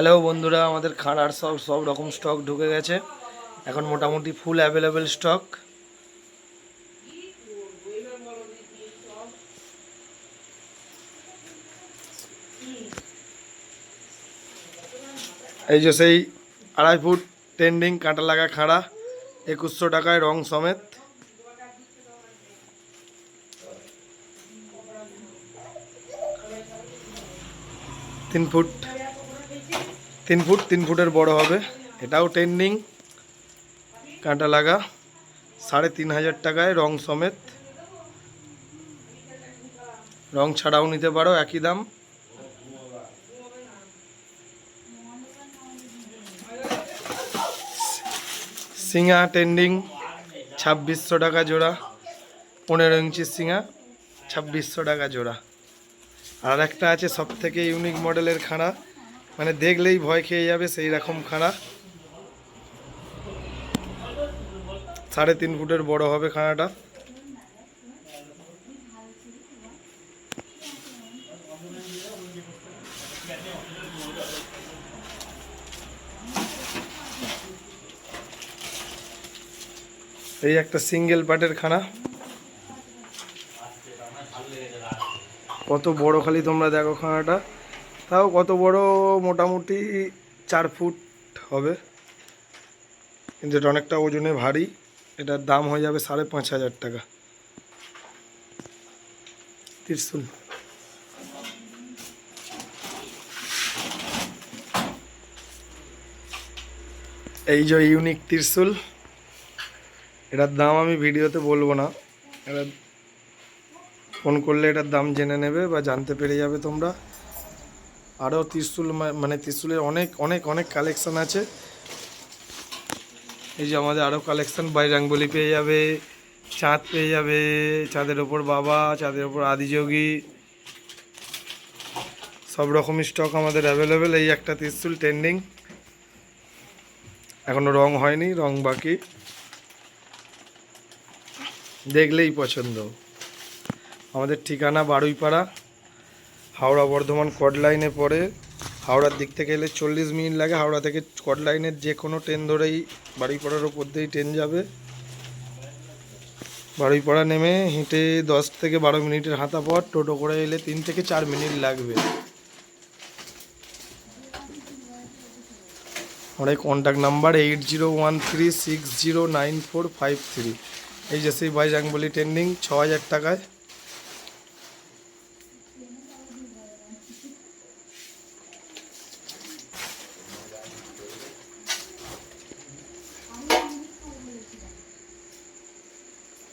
Hello বন্ধুরা, আমাদের খানার সব রকম স্টক ঢুকে গেছে। এখন মোটামুটি ফুল অ্যাভেলেবেল স্টক। এই যে সেই 2.5 ফুট ট্রেন্ডিং কাঁটা লাগা খাঁড়া 2100 টাকায় রং সমেত। তিন ফুটের বড় হবে, এটাও ট্রেন্ডিং কাঁটা লাগা 3500 টাকায় রং সমেত। রং ছাড়াও নিতে পারো, একই দাম। সিঙা ট্রেন্ডিং 2600 টাকা জোড়া, 15 ইঞ্চি সিঙা 2600 টাকা জোড়া। আর একটা আছে সব থেকে ইউনিক মডেলের খাঁড়া, মানে দেখলেই ভয় খেয়ে যাবে সেই রকম খাঁড়া। 3.5 ফুটের বড় হবে খাঁড়াটা। এই একটা সিঙ্গেল পার্টের খাঁড়া, কত বড় খালি তোমরা দেখো খাঁড়াটা। তাও কত বড়, মোটামুটি 4 ফুট হবে, কিন্তু এটা অনেকটা ওজনে ভারী। এটার দাম হয়ে যাবে 5500 টাকা। ত্রিশুল, এই যে ইউনিক ত্রিশুল, এটার দাম আমি ভিডিওতে বলবো না, এটা ফোন করলে এটার দাম জেনে নেবে বা জানতে পেরে যাবে তোমরা। আরও ত্রিশুল, মানে ত্রিশুলের অনেক অনেক অনেক কালেকশান আছে। এই যে আমাদের আরও কালেকশান, বাইরাঙ্গলি পেয়ে যাবে, চাঁদ পেয়ে যাবে, চাঁদের ওপর বাবা, চাঁদের ওপর আদিযোগী, সব রকমই স্টক আমাদের অ্যাভেলেবেল। এই একটা ত্রিশুল ট্রেন্ডিং, এখনও রং হয়নি, রং বাকি, দেখলেই পছন্দ। আমাদের ঠিকানা বারুইপাড়া, হাওড়া বর্ধমান কড লাইনে পড়ে। হাওড়ার দিক থেকে এলে 40 মিনিট লাগে। হাওড়া থেকে কড লাইনের যে কোনো ট্রেন ধরেই বারুইপাড়ার ওপর দিয়েই ট্রেন যাবে। বারুইপাড়া নেমে হেঁটে 10 থেকে 12 মিনিটের হাঁটা পথ, টোটো করে এলে 3 থেকে 4 মিনিট লাগবে। আমাদের কন্ট্যাক্ট নাম্বার 8013609453। এই যে সেই বাইরাঙ্গলি ট্রেন্ডিং 6000 টাকায়।